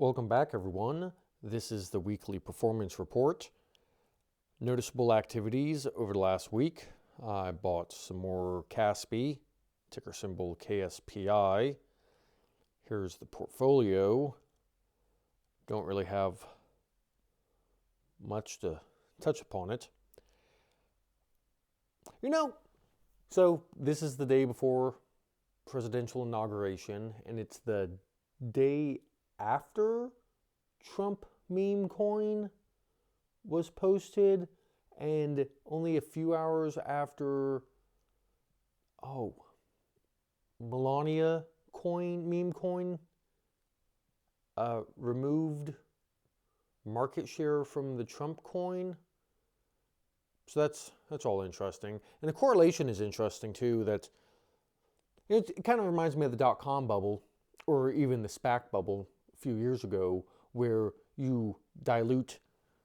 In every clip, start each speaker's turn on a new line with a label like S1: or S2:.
S1: Welcome back, everyone. This is the weekly performance report. Noticeable activities over the last week. I bought some more KASPI, ticker symbol KSPI. Here's the portfolio. Don't really have much to touch upon it. So this is the day before presidential inauguration, and it's the day after Trump meme coin was posted, and only a few hours after Melania coin, meme coin, removed market share from the Trump coin. So that's all interesting. And the correlation is interesting too, that it kind of reminds me of the dot-com bubble, or even the SPAC bubble a few years ago, where you dilute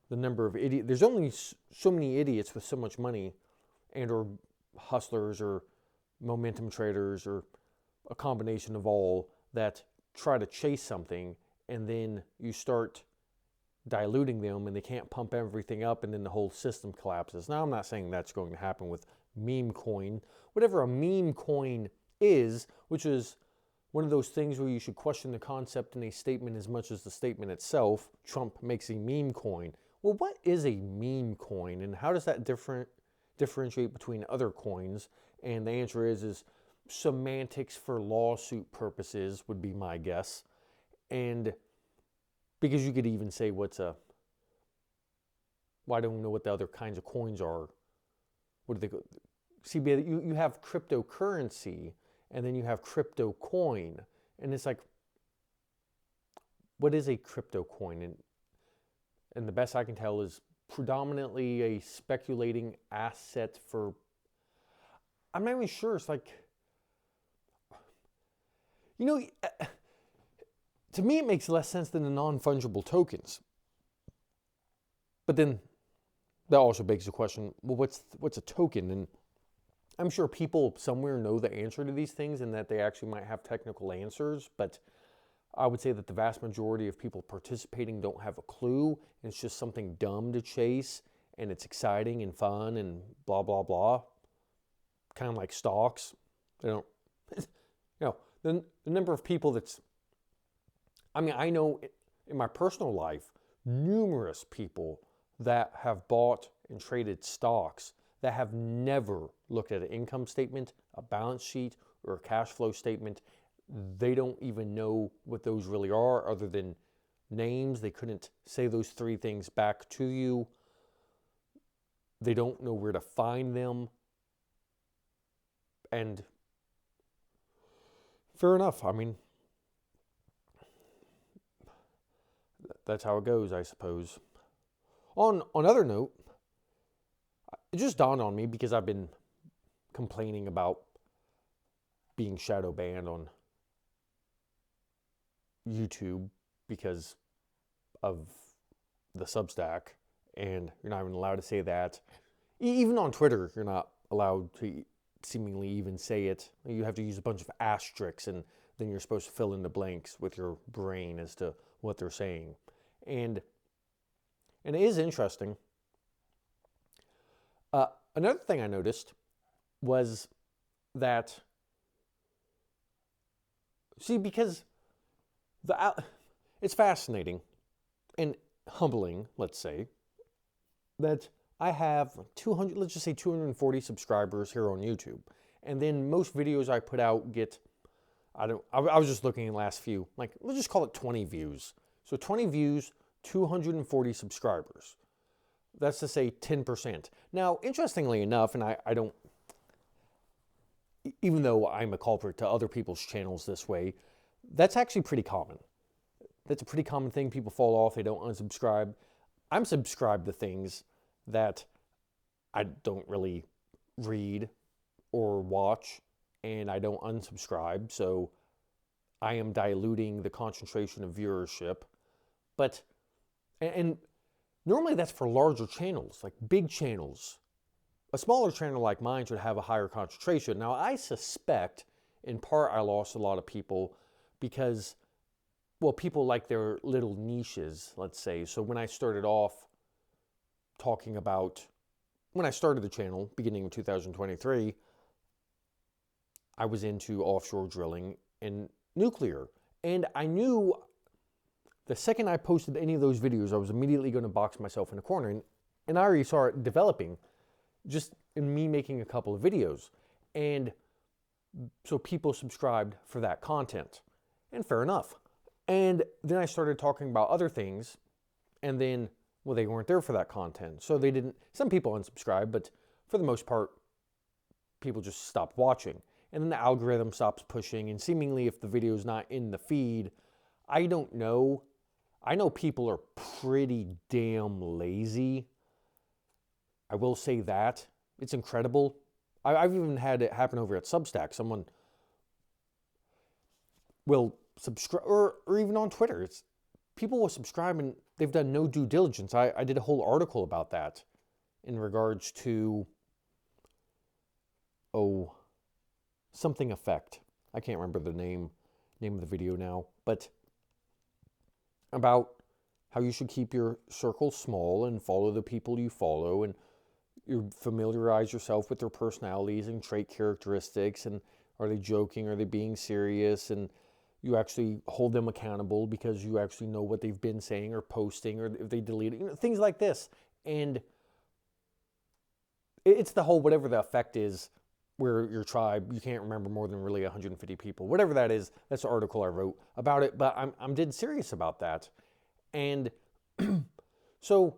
S1: the number of idiots. There's only so many idiots with so much money, and or hustlers or momentum traders or a combination of all, that try to chase something, and then you start diluting them and they can't pump everything up, and then the whole system collapses. Now, I'm not saying that's going to happen with meme coin. Whatever a meme coin is, which is one of those things where you should question the concept in a statement as much as the statement itself. Trump makes a meme coin. Well, what is a meme coin, and how does that differentiate between other coins? And the answer is semantics for lawsuit purposes would be my guess. And because you could even say well, I don't know what the other kinds of coins are. What do they go? See, you have cryptocurrency, and then you have crypto coin. And it's like, what is a crypto coin? And the best I can tell is predominantly a speculating asset for, I'm not even sure. It's like, to me, it makes less sense than the non-fungible tokens. But then that also begs the question, well, what's a token? And I'm sure people somewhere know the answer to these things, and that they actually might have technical answers. But I would say that the vast majority of people participating don't have a clue. And it's just something dumb to chase, and it's exciting and fun and blah, blah, blah. Kind of like stocks. They don't, the number of people I know in my personal life, numerous people that have bought and traded stocks that have never looked at an income statement, a balance sheet, or a cash flow statement. They don't even know what those really are, other than names. They couldn't say those three things back to you. They don't know where to find them. And fair enough. That's how it goes, I suppose. On another note, it just dawned on me, because I've been complaining about being shadow banned on YouTube because of the Substack, and you're not even allowed to say that. Even on Twitter, you're not allowed to seemingly even say it. You have to use a bunch of asterisks, and then you're supposed to fill in the blanks with your brain as to what they're saying. And it is interesting. Another thing I noticed was that, because it's fascinating and humbling, let's say, that I have 240 subscribers here on YouTube. And then most videos I put out get, I was just looking at the last few, let's just call it 20 views. So 20 views, 240 subscribers. That's to say 10%. Now, interestingly enough, and I don't, even though I'm a culprit to other people's channels this way, that's actually pretty common. That's a pretty common thing. People fall off, they don't unsubscribe. I'm subscribed to things that I don't really read or watch, and I don't unsubscribe, so I am diluting the concentration of viewership. But, and normally that's for larger channels, like big channels. A smaller channel like mine should have a higher concentration. Now, I suspect, in part, I lost a lot of people because well, people like their little niches, let's say. So when I started off talking about, when I started the channel, beginning of 2023, I was into offshore drilling and nuclear. And I knew the second I posted any of those videos, I was immediately going to box myself in a corner. And I already saw it developing just in me making a couple of videos. And so people subscribed for that content. And fair enough. And then I started talking about other things. And then, well, they weren't there for that content. So they didn't, some people unsubscribed, but for the most part, people just stopped watching. And then the algorithm stops pushing. And seemingly if the video is not in the feed, I don't know. I know people are pretty damn lazy. I will say that. It's incredible. I've even had it happen over at Substack. Someone will subscribe, or even on Twitter. It's people will subscribe and they've done no due diligence. I did a whole article about that in regards to, something effect. I can't remember the name of the video now, but about how you should keep your circle small and follow the people you follow, and you familiarize yourself with their personalities and trait characteristics, and are they joking, are they being serious, and you actually hold them accountable because you actually know what they've been saying or posting, or if they delete it, things like this. And it's the whole whatever the effect is, where your tribe, you can't remember more than really 150 people, whatever that is. That's the article I wrote about it, but I'm dead serious about that. And so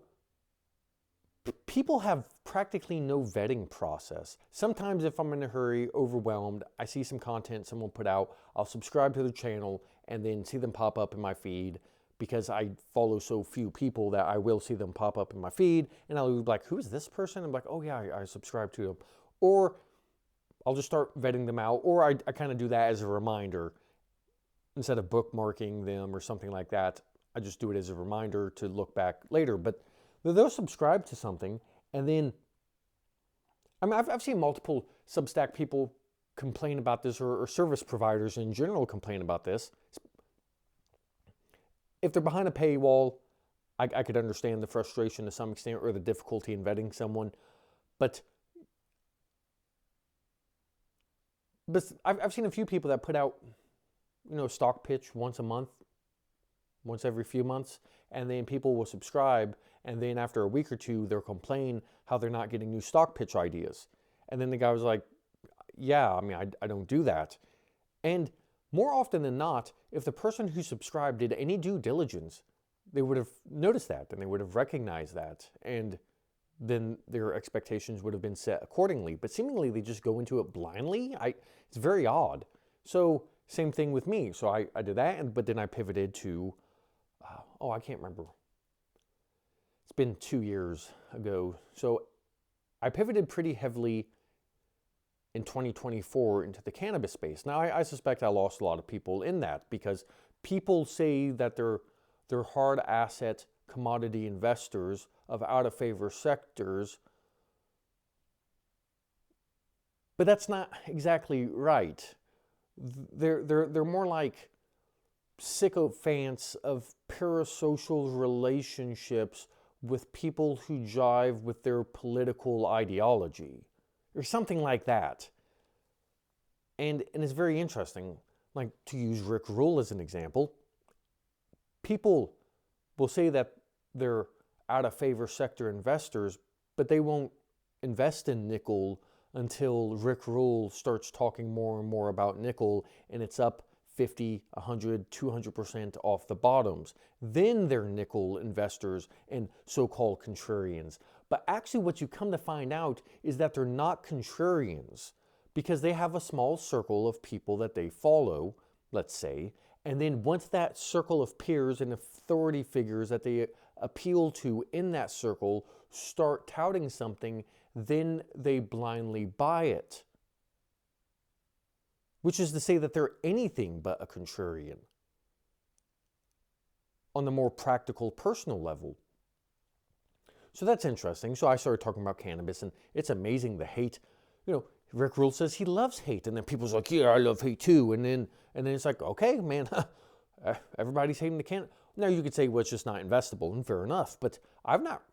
S1: people have practically no vetting process. Sometimes if I'm in a hurry, overwhelmed, I see some content someone put out, I'll subscribe to their channel and then see them pop up in my feed, because I follow so few people that I will see them pop up in my feed, and I'll be like, who is this person? I'm like, oh yeah, I subscribe to them. Or I'll just start vetting them out, or I kind of do that as a reminder. Instead of bookmarking them or something like that, I just do it as a reminder to look back later. But they'll subscribe to something, and then, I mean, I've seen multiple Substack people complain about this, or service providers in general complain about this. If they're behind a paywall, I could understand the frustration to some extent, or the difficulty in vetting someone. But I've seen a few people that put out, stock pitch once a month, once every few months, and then people will subscribe, and then after a week or two, they'll complain how they're not getting new stock pitch ideas. And then the guy was like, yeah, I mean, I don't do that. And more often than not, if the person who subscribed did any due diligence, they would have noticed that, and they would have recognized that, and then their expectations would have been set accordingly. But seemingly they just go into it blindly. It's very odd. So same thing with me. So I did that, but then I pivoted to, I can't remember. It's been 2 years ago. So I pivoted pretty heavily in 2024 into the cannabis space. Now I suspect I lost a lot of people in that, because people say that they're hard asset commodity investors of out of favor sectors, but that's not exactly right. They're more like sycophants of parasocial relationships with people who jive with their political ideology, or something like that. And it's very interesting, like to use Rick Rule as an example. People will say that they're out of favor sector investors, but they won't invest in nickel until Rick Rule starts talking more and more about nickel, and it's up 50, 100, 200% off the bottoms. Then they're nickel investors and so-called contrarians. But actually what you come to find out is that they're not contrarians, because they have a small circle of people that they follow, let's say, and then once that circle of peers and authority figures that they appeal to in that circle start touting something, then they blindly buy it. Which is to say that they're anything but a contrarian on the more practical, personal level. So that's interesting. So I started talking about cannabis, and it's amazing the hate. Rick Rule says he loves hate, and then people's like, yeah, I love hate too. And then it's like, okay, man, everybody's hating the candidate. Now you could say, well, it's just not investable, and fair enough. But I've not,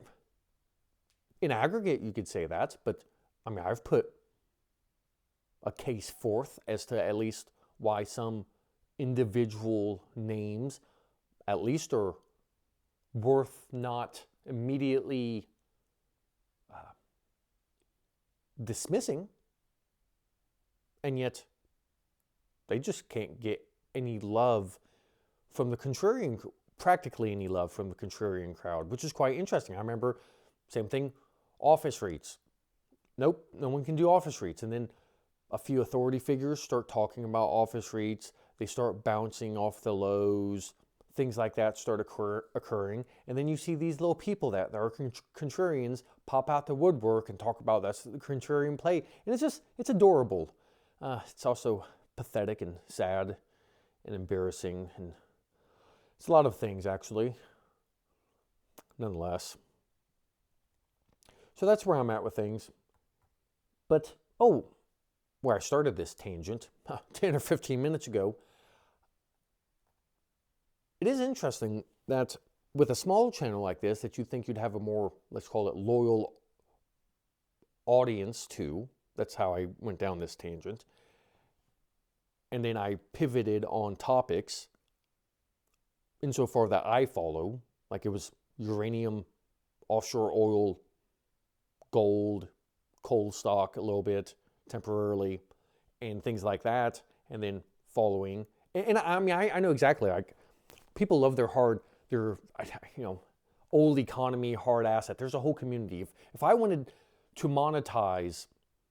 S1: in aggregate, you could say that. But I mean, I've put a case forth as to at least why some individual names at least are worth not immediately dismissing, and yet they just can't get any love from the contrarian, practically any love from the contrarian crowd, which is quite interesting. I remember, same thing, office REITs. Nope, no one can do office REITs. And then a few authority figures start talking about office REITs. They start bouncing off the lows. Things like that start occurring. And then you see these little people that are contrarians pop out the woodwork and talk about that's the contrarian play. And it's adorable. It's also pathetic and sad and embarrassing. And it's a lot of things, actually. Nonetheless. So that's where I'm at with things. But, where I started this tangent 10 or 15 minutes ago, it is interesting that with a small channel like this that you think you'd have a more, let's call it, loyal audience to. That's how I went down this tangent. And then I pivoted on topics insofar that I follow, like it was uranium, offshore oil, gold, coal stock a little bit temporarily, and things like that, and then following. And I mean, I know exactly, like, people love their old economy, hard asset. There's a whole community. If I wanted to monetize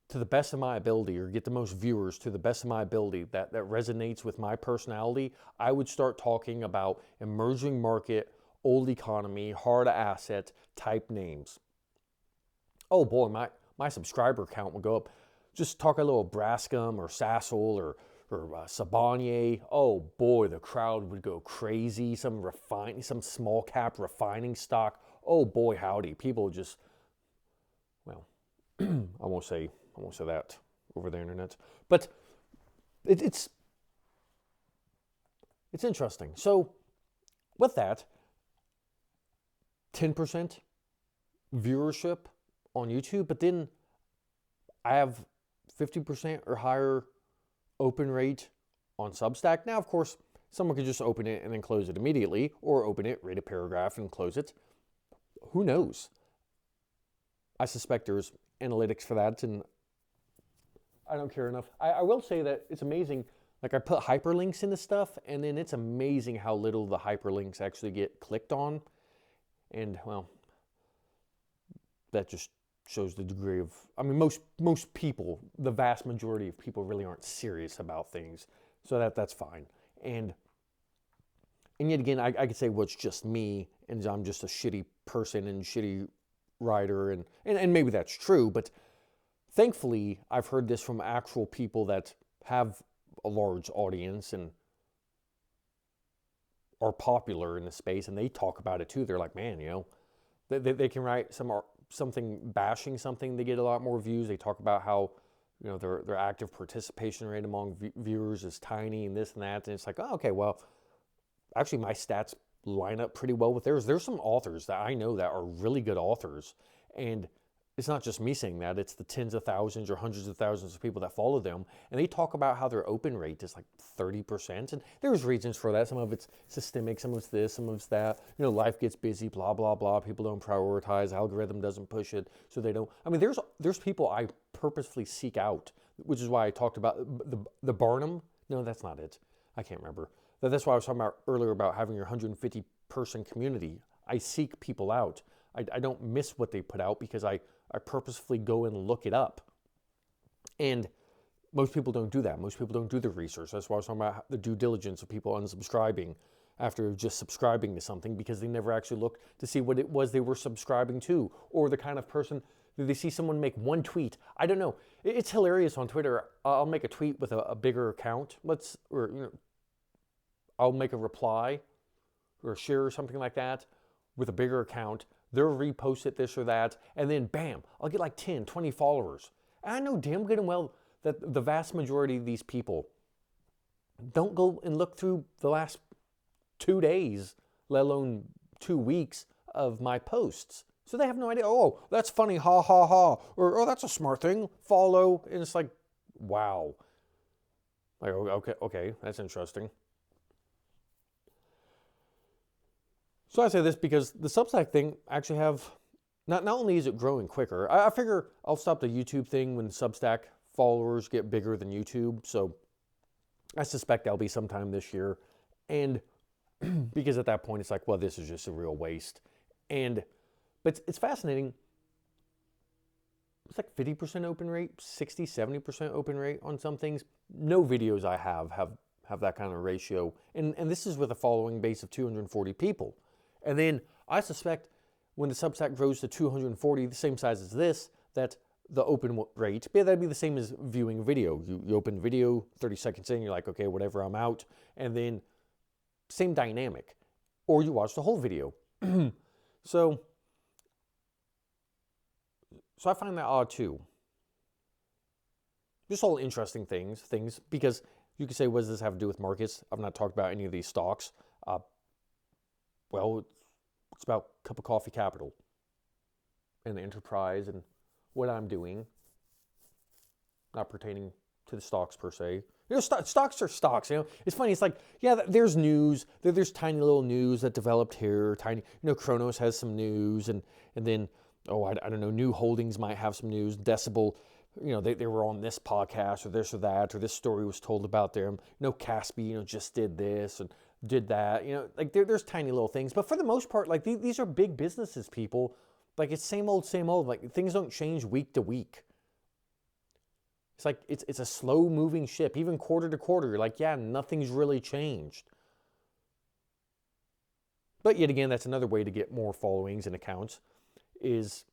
S1: to the best of my ability or get the most viewers to the best of my ability that resonates with my personality, I would start talking about emerging market, old economy, hard asset type names. Oh boy, my subscriber count would go up. Just talk a little Braskem or Sasol or Sabanier. Oh boy, the crowd would go crazy. Some small cap refining stock. Oh boy, howdy. People just, well, I won't say that over the internet. But it's interesting. So with that, 10% viewership on YouTube, but then I have 50% or higher open rate on Substack. Now, of course, someone could just open it and then close it immediately, or open it, read a paragraph, and close it. Who knows? I suspect there's analytics for that, and I don't care enough. I will say that it's amazing. Like, I put hyperlinks into stuff, and then it's amazing how little the hyperlinks actually get clicked on. And, well, that just shows the degree of, I mean, most people, the vast majority of people really aren't serious about things. So that's fine. And yet again, I could say, well, it's just me, and I'm just a shitty person and shitty writer, and maybe that's true, but thankfully, I've heard this from actual people that have a large audience and are popular in the space, and they talk about it too. They're like, man, they can write something bashing something, they get a lot more views. They talk about how, their active participation rate among viewers is tiny and this and that. And it's like, oh, okay, well, actually my stats line up pretty well with theirs. There's some authors that I know that are really good authors. And it's not just me saying that, it's the tens of thousands or hundreds of thousands of people that follow them. And they talk about how their open rate is like 30%. And there's reasons for that. Some of it's systemic, some of it's this, some of it's that. Life gets busy, blah, blah, blah. People don't prioritize. Algorithm doesn't push it, so they don't. I mean, there's people I purposefully seek out, which is why I talked about the Barnum. No, that's not it. I can't remember. That's why I was talking about earlier about having your 150 person community. I seek people out. I don't miss what they put out because I purposefully go and look it up. And most people don't do that. Most people don't do the research. That's why I was talking about the due diligence of people unsubscribing after just subscribing to something, because they never actually looked to see what it was they were subscribing to, or the kind of person, they see someone make one tweet. I don't know. It's hilarious on Twitter. I'll make a tweet with a bigger account. I'll make a reply or a share or something like that with a bigger account. They'll repost it, this or that, and then bam, I'll get like 10, 20 followers. And I know damn good and well that the vast majority of these people don't go and look through the last 2 days, let alone 2 weeks of my posts. So they have no idea, oh, that's funny, ha, ha, ha. Or, oh, that's a smart thing, follow. And it's like, wow. Like, okay, that's interesting. So I say this because the Substack thing actually not only is it growing quicker, I figure I'll stop the YouTube thing when Substack followers get bigger than YouTube. So I suspect that'll be sometime this year. And because at that point it's like, well, this is just a real waste. But it's fascinating. It's like 50% open rate, 60, 70% open rate on some things. No videos I have that kind of ratio. And this is with a following base of 240 people. And then I suspect when the Substack grows to 240, the same size as this, that the open rate, that'd be the same as viewing video. You open video, 30 seconds in, you're like, okay, whatever, I'm out. And then same dynamic. Or you watch the whole video. So I find that odd too. Just all interesting things, because you could say, what does this have to do with markets? I've not talked about any of these stocks. Well, it's about Cup of Coffee Capital and the enterprise and what I'm doing, not pertaining to the stocks per se. You know, stocks are stocks. You know, it's funny. It's like, yeah, there's news. There's tiny little news that developed here. Tiny, Kronos has some news, and then, I don't know, New Holdings might have some news. Decibel, they were on this podcast or this or that, or this story was told about them. Caspi, just did this and did that. Like there's tiny little things, but for the most part, like these are big businesses, people. Like it's same old. Like things don't change week to week. It's like it's a slow moving ship, even quarter to quarter. You're like, yeah, nothing's really changed. But yet again, that's another way to get more followings and accounts is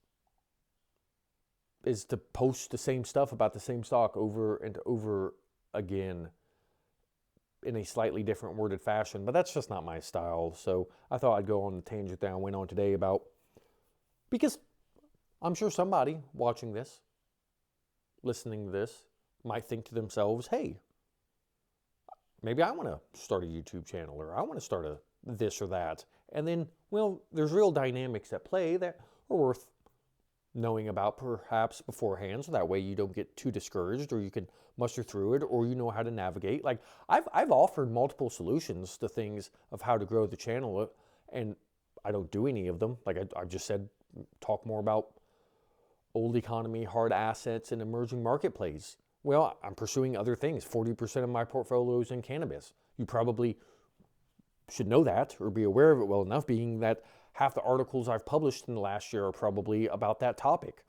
S1: to post the same stuff about the same stock over and over again in a slightly different worded fashion. But that's just not my style. So I thought I'd go on the tangent that I went on today about, because I'm sure somebody watching this, listening to this, might think to themselves, hey, maybe I want to start a YouTube channel, or I want to start a this or that. And then, well, there's real dynamics at play that are worth knowing about perhaps beforehand, so that way you don't get too discouraged, or you can muster through it, or you know how to navigate. Like I've offered multiple solutions to things of how to grow the channel, and I don't do any of them. Like I've just said, talk more about old economy, hard assets, and emerging marketplace. Well, I'm pursuing other things. 40% of my portfolio is in cannabis. You probably should know that or be aware of it well enough, being that half the articles I've published in the last year are probably about that topic.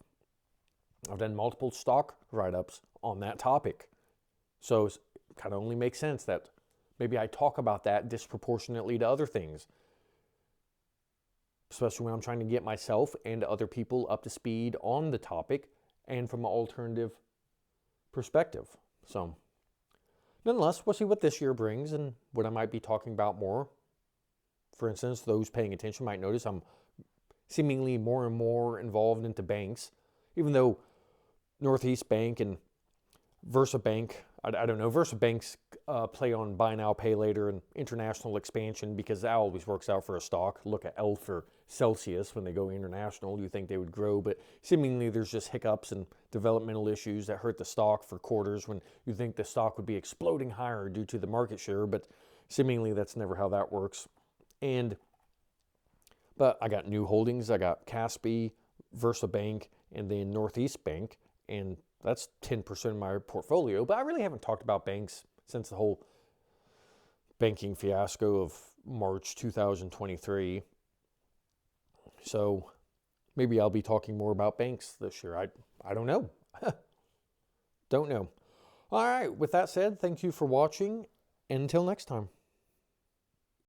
S1: I've done multiple stock write-ups on that topic. So it kind of only makes sense that maybe I talk about that disproportionately to other things, especially when I'm trying to get myself and other people up to speed on the topic and from an alternative perspective. So nonetheless, we'll see what this year brings and what I might be talking about more. For instance, those paying attention might notice I'm seemingly more and more involved into banks, even though Northeast Bank and VersaBank, I don't know, VersaBank's play on buy now, pay later and international expansion, because that always works out for a stock. Look at L for Celsius. When they go international, you think they would grow, but seemingly there's just hiccups and developmental issues that hurt the stock for quarters when you think the stock would be exploding higher due to the market share, but seemingly that's never how that works. But I got New Holdings, I got Caspi, VersaBank, and then Northeast Bank, and that's 10% of my portfolio. But I really haven't talked about banks since the whole banking fiasco of March 2023. So maybe I'll be talking more about banks this year. I don't know. Don't know. All right, with that said, thank you for watching, and until next time.